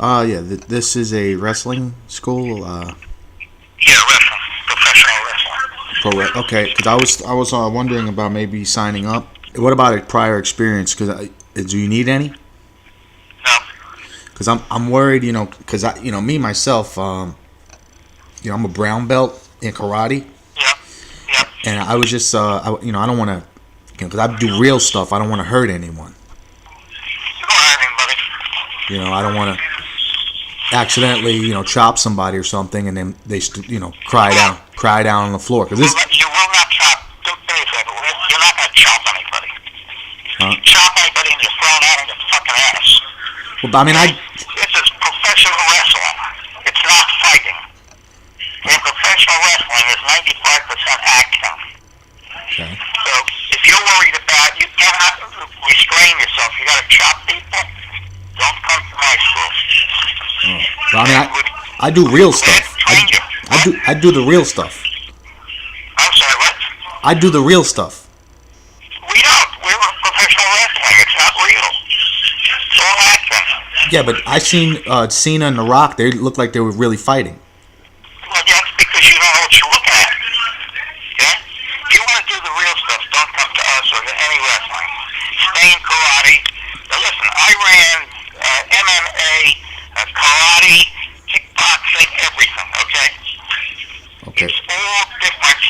Yeah, this is a wrestling school. Yeah, wrestling, professional wrestling. Okay, because I was wondering about maybe signing up. What about a prior experience? Because do you need any? No. Because I'm worried, because me myself, I'm a brown belt in karate, Yeah. Yeah. and I was just, I don't want to, because I do real stuff. I don't want to hurt anyone. You don't hurt anybody. I don't want to accidentally, chop somebody or something, and then they, cry down on the floor. Because this, You will not chop. Do me a favor. You're not going to chop anybody. huh? You chop anybody and you're thrown out in your fucking ass. Well, I mean, This is professional wrestling. It's not fighting. And professional wrestling is 95% action. okay. So if you're worried about, you cannot restrain yourself. You got to chop people. Don't come to my school. Well, I mean, I do real stuff. Train you. I do the real stuff. I'm sorry, what? I do the real stuff. We don't. We're professional wrestling. It's not real. It's all action. Yeah, but I seen Cena and The Rock. They looked like they were really fighting. Well, that's because you don't know what you're looking at. Yeah? If you want to do the real stuff, don't come to us or to any wrestling. Stay in karate. Now listen, I ran MMA, karate, kickboxing, everything, okay? Okay. It's all different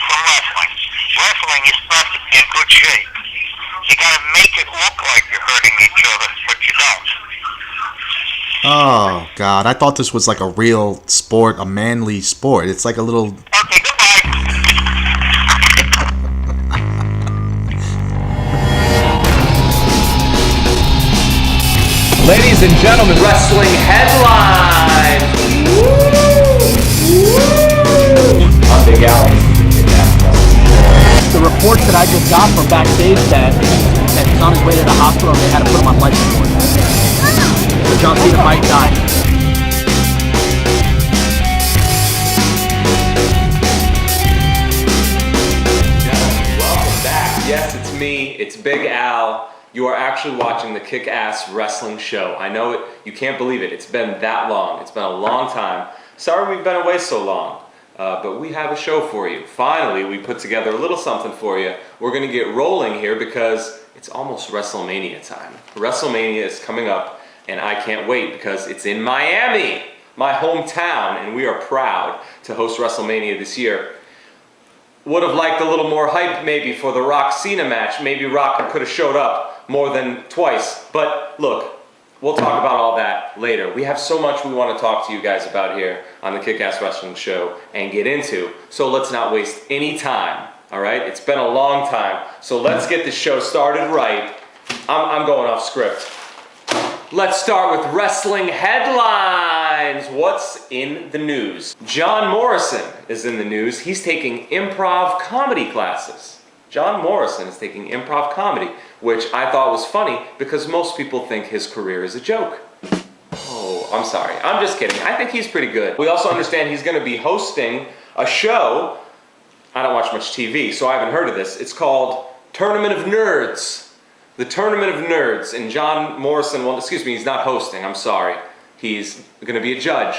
from wrestling. Wrestling is supposed to be in good shape. You gotta make it look like you're hurting each other, but you don't. Oh God, I thought this was like a real sport, a manly sport. It's like a little. Okay, goodbye. Ladies and gentlemen, wrestling headlines. I'm Big Al. The reports that I just got from backstage that he's on his way to the hospital and they had to put him on life support. So John Cena might die. Welcome back. Yes, it's me. It's Big Al. You are actually watching the Kick-Ass Wrestling Show. I know it. You can't believe it. It's been that long. It's been a long time. Sorry we've been away so long. But we have a show for you. Finally, we put together a little something for you. We're going to get rolling here because it's almost WrestleMania time. WrestleMania is coming up, and I can't wait because it's in Miami, my hometown, and we are proud to host WrestleMania this year. Would have liked a little more hype maybe for the Rock Cena match. Maybe Rock could have showed up more than twice. But look, we'll talk about all that later. We have so much we want to talk to you guys about here on the Kick-Ass Wrestling Show and get into. So let's not waste any time, all right? It's been a long time. So let's get the show started right. I'm going off script. Let's start with wrestling headlines. What's in the news? John Morrison is in the news. He's taking improv comedy classes. John Morrison is taking improv comedy, which I thought was funny because most people think his career is a joke. Oh, I'm sorry. I'm just kidding. I think he's pretty good. We also understand he's going to be hosting a show. I don't watch much TV, so I haven't heard of this. It's called Tournament of Nerds. The Tournament of Nerds. And John Morrison, well, excuse me, he's not hosting. I'm sorry. He's going to be a judge,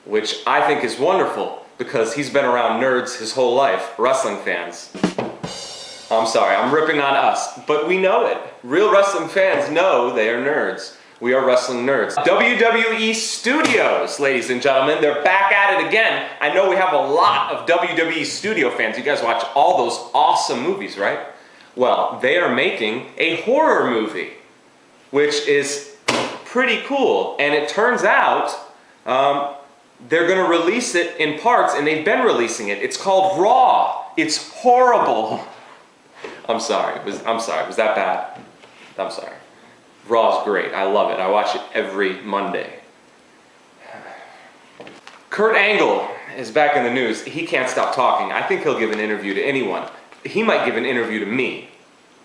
which I think is wonderful because he's been around nerds his whole life, wrestling fans. I'm sorry, I'm ripping on us, but we know it. Real wrestling fans know they are nerds. We are wrestling nerds. WWE Studios, ladies and gentlemen, they're back at it again. I know we have a lot of WWE Studio fans. You guys watch all those awesome movies, right? Well, they are making a horror movie, which is pretty cool. And it turns out they're going to release it in parts, and they've been releasing it. It's called Raw. It's horrible. I'm sorry. Was that bad? I'm sorry. Raw's great. I love it. I watch it every Monday. Kurt Angle is back in the news. He can't stop talking. I think he'll give an interview to anyone. He might give an interview to me,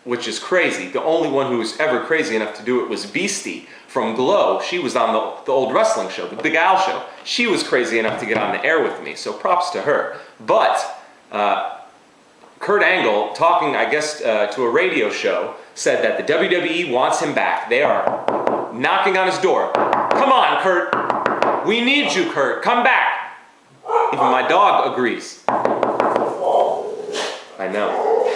which is crazy. The only one who was ever crazy enough to do it was Beastie from Glow. She was on the old wrestling show, the Big Al show. She was crazy enough to get on the air with me, so props to her. But Kurt Angle, talking, I guess, to a radio show, said that the WWE wants him back. They are knocking on his door. Come Come on, Kurt. We need you, Kurt. Come back. Even my dog agrees. I know.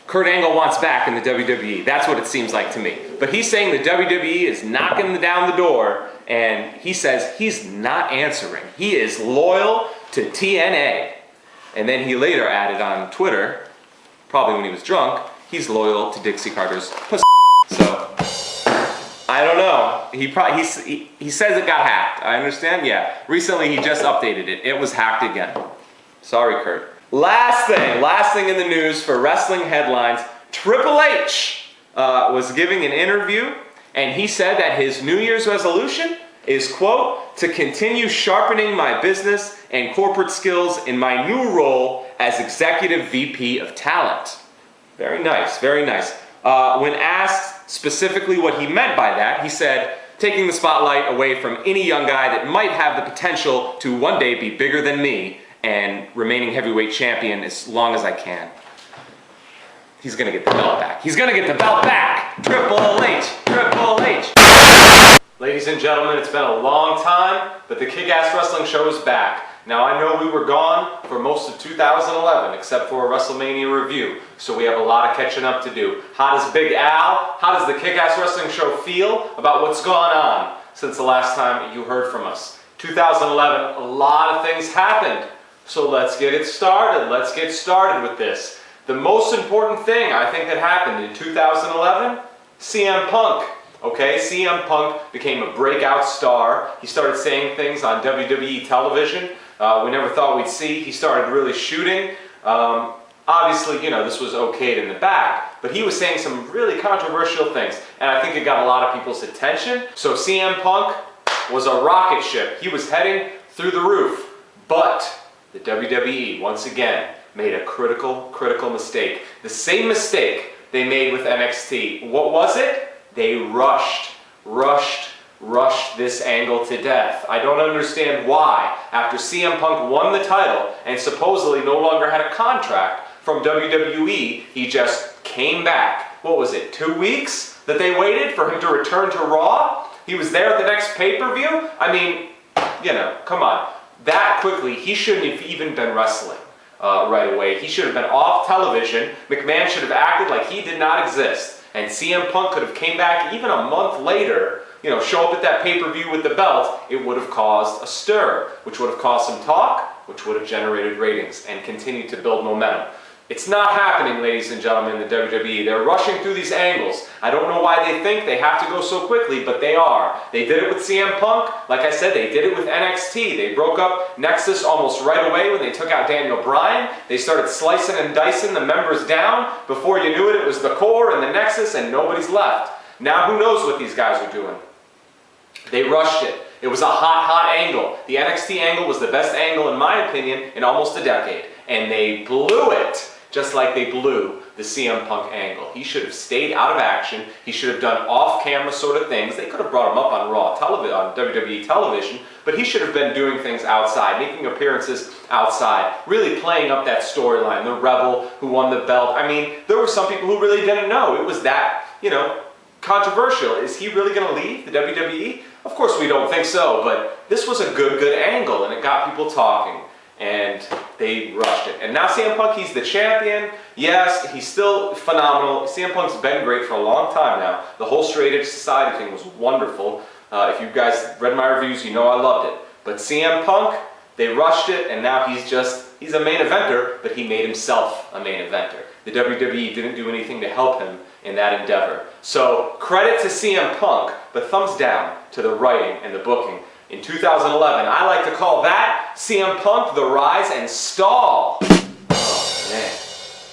Kurt Angle wants back in the WWE. That's what it seems like to me. But he's saying the WWE is knocking down the door, and he says he's not answering. He is loyal to TNA. And then he later added on Twitter, probably when he was drunk, he's loyal to Dixie Carter's pussy. So, I don't know. He says it got hacked. I understand? Yeah. Recently he just updated it. It was hacked again. Sorry, Kurt. Last thing in the news for wrestling headlines, Triple H was giving an interview, and he said that his New Year's resolution is, quote, to continue sharpening my business and corporate skills in my new role as Executive VP of Talent. Very nice, very nice. When asked specifically what he meant by that, he said, taking the spotlight away from any young guy that might have the potential to one day be bigger than me and remaining heavyweight champion as long as I can. He's gonna get the belt back. He's gonna get the belt back! Triple H! Triple H! Ladies and gentlemen, it's been a long time, but the Kick-Ass Wrestling Show is back. Now, I know we were gone for most of 2011, except for a WrestleMania review, so we have a lot of catching up to do. How does Big Al, how does the Kick-Ass Wrestling Show feel about what's gone on since the last time you heard from us? 2011, a lot of things happened, so let's get it started. Let's get started with this. The most important thing I think that happened in 2011, CM Punk. Okay, CM Punk became a breakout star. He started saying things on WWE television we never thought we'd see. He started really shooting. Obviously, you know, this was okayed in the back, but he was saying some really controversial things, and I think it got a lot of people's attention. So CM Punk was a rocket ship. He was heading through the roof, but the WWE, once again, made a critical mistake. The same mistake they made with NXT. What was it? They rushed this angle to death. I don't understand why. After CM Punk won the title and supposedly no longer had a contract from WWE, he just came back. What was it, 2 weeks that they waited for him to return to Raw? He was there at the next pay-per-view? I mean, you know, come on. That quickly, he shouldn't have even been wrestling right away. He should have been off television. McMahon should have acted like he did not exist. And CM Punk could have came back even a month later, you know, show up at that pay-per-view with the belt. It would have caused a stir, which would have caused some talk, which would have generated ratings and continued to build momentum. It's not happening, ladies and gentlemen, in the WWE. They're rushing through these angles. I don't know why they think they have to go so quickly, but they are. They did it with CM Punk. Like I said, they did it with NXT. They broke up Nexus almost right away when they took out Daniel Bryan. They started slicing and dicing the members down. Before you knew it, it was the core and the Nexus, and nobody's left. Now who knows what these guys are doing? They rushed it. It was a hot angle. The NXT angle was the best angle, in my opinion, in almost a decade. And they blew it, just like they blew the CM Punk angle. He should have stayed out of action. He should have done off-camera sort of things. They could have brought him up on Raw television, on WWE television, but he should have been doing things outside, making appearances outside, really playing up that storyline, the rebel who won the belt. I mean, there were some people who really didn't know. It was that, you know, controversial. Is he really going to leave the WWE? Of course we don't think so, but this was a good angle, and it got people talking. And they rushed it. And now CM Punk, he's the champion. Yes, he's still phenomenal. CM Punk's been great for a long time now. The whole Straight Edge Society thing was wonderful. If you guys read my reviews, you know I loved it. But CM Punk, they rushed it, and now he's a main eventer, but he made himself a main eventer. The WWE didn't do anything to help him in that endeavor. So credit to CM Punk, but thumbs down to the writing and the booking. In 2011, I like to call that CM Punk, the rise and stall. Oh, man.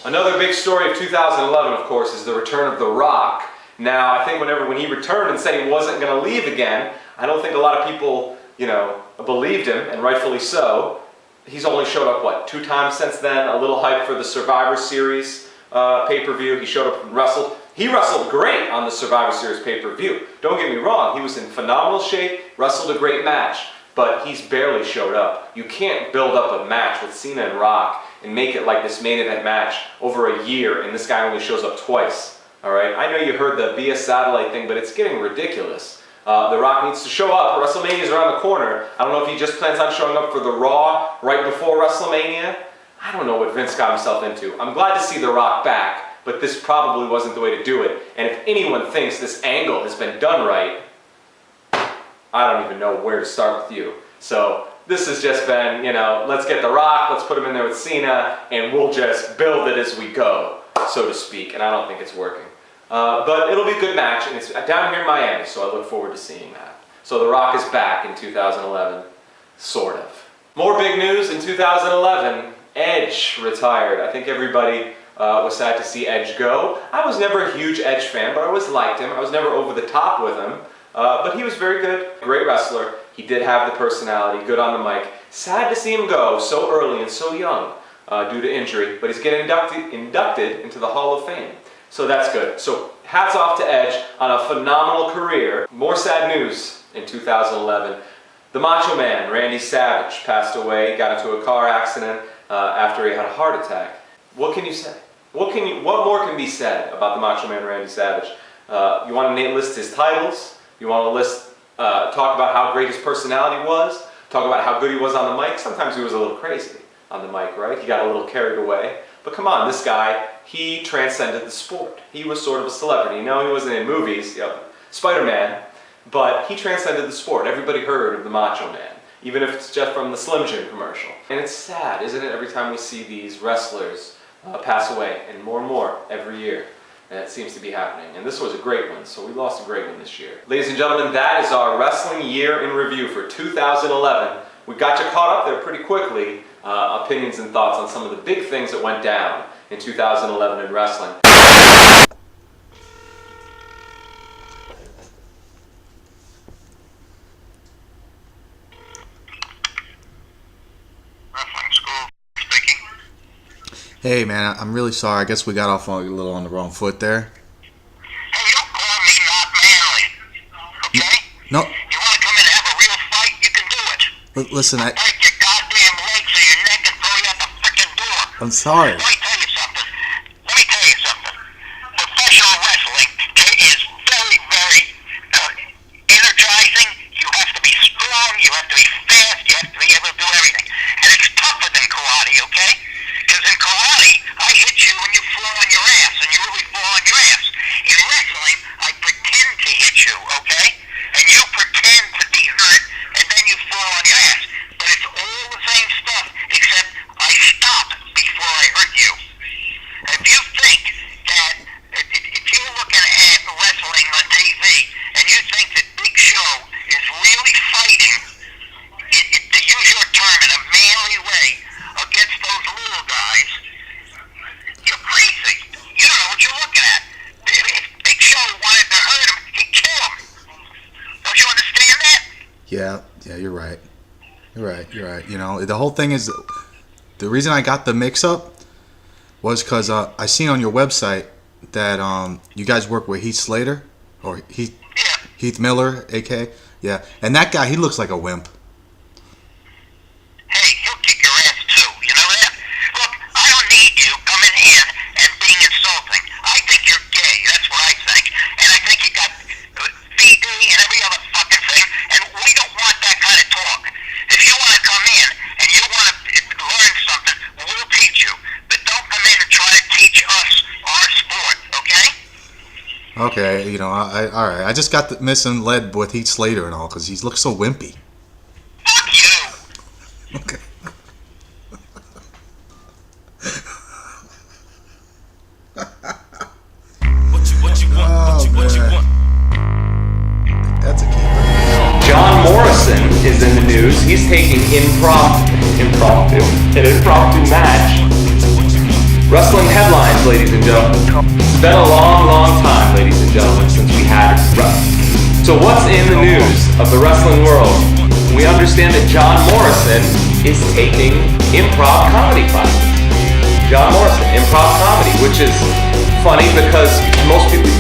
Another big story of 2011, of course, is the return of The Rock. Now, I think when he returned and said he wasn't going to leave again, I don't think a lot of people, you know, believed him, and rightfully so. He's only showed up, what, 2 times since then? A little hype for the Survivor Series pay-per-view. He showed up and wrestled. He wrestled great on the Survivor Series pay-per-view. Don't get me wrong, he was in phenomenal shape, wrestled a great match, but he's barely showed up. You can't build up a match with Cena and Rock and make it like this main event match over a year, and this guy only shows up twice. All right, I know you heard the via satellite thing, but it's getting ridiculous. The Rock needs to show up. WrestleMania is around the corner. I don't know if he just plans on showing up for the Raw right before WrestleMania. I don't know what Vince got himself into. I'm glad to see The Rock back, but this probably wasn't the way to do it. And if anyone thinks this angle has been done right, I don't even know where to start with you. So this has just been, let's get The Rock, let's put him in there with Cena, and we'll just build it as we go, so to speak. And I don't think it's working. But it'll be a good match, and it's down here in Miami, so I look forward to seeing that. So The Rock is back in 2011, sort of. More big news in 2011, Edge retired. I think everybody was sad to see Edge go. I was never a huge Edge fan, but I always liked him. I was never over the top with him, but he was very good, great wrestler. He did have the personality, good on the mic. Sad to see him go so early and so young due to injury, but he's getting inducted into the Hall of Fame. So that's good. So hats off to Edge on a phenomenal career. More sad news in 2011. The Macho Man, Randy Savage, passed away, got into a car accident after he had a heart attack. What can you say? What more can be said about the Macho Man, Randy Savage? You want to list his titles? You want to talk about how great his personality was? Talk about how good he was on the mic? Sometimes he was a little crazy on the mic, right? He got a little carried away. But come on, this guy, he transcended the sport. He was sort of a celebrity. No, he wasn't in movies, Spider-Man, but he transcended the sport. Everybody heard of the Macho Man, even if it's just from the Slim Jim commercial. And it's sad, isn't it, every time we see these wrestlers pass away, and more every year. And it seems to be happening. And this was a great one, so we lost a great one this year. Ladies and gentlemen, that is our wrestling year in review for 2011. We got you caught up there pretty quickly. Opinions and thoughts on some of the big things that went down in 2011 in wrestling. Wrestling school speaking. Hey, man, I'm really sorry. I guess we got off a little on the wrong foot there. Hey, don't call me not manly, okay? No, You want to come in and have a real fight? You can do it. listen, Break your goddamn legs or your neck and throw you out the frickin' door. I'm sorry. Let me tell you something. Professional wrestling is very, very energizing. You have to be strong. You have to be fast. You have to be able to do everything. And it's tougher than karate, okay? Because in karate, I hit you and you fall on your ass, and you really fall on your ass. In wrestling, I pretend to hit you, okay? And you pretend to be hurt, and then you fall on your ass. But it's all the same stuff, except I stop before I hurt you. If you think that, if you're looking at wrestling on TV, and you think that Big Show is really fighting, to use your term, in a manly way, against those little guys, you're crazy. You don't know what you're looking at. If Big Show wanted to hurt him, he'd kill him. Don't you understand that? Yeah, you're right. You're right. The whole thing is, the reason I got the mix-up was because I seen on your website that you guys work with Heath Slater, or Heath Miller, a.k.a. Yeah, and that guy, he looks like a wimp. Hey, he'll kick your ass too, you know that? Look, I don't need you coming in and being insulting. I think you're gay, that's what I think. And I think you got BD and every other fucking thing, and we don't want that kind of talk. If you want to come in and you want to learn something, we'll teach you. But don't come in and try to teach us our sport, okay? Okay, all right. I just got misled with Heath Slater and all, because he looks so wimpy. Fuck you! Okay. What you want? That's a keeper. John Morrison is in the news. He's taking an impromptu match. Wrestling headlines, ladies and gentlemen. It's been a long time, ladies and gentlemen, since we had wrestling. So what's in the news of the wrestling world? We understand that John Morrison is taking improv comedy classes. John Morrison, improv comedy, which is funny because most people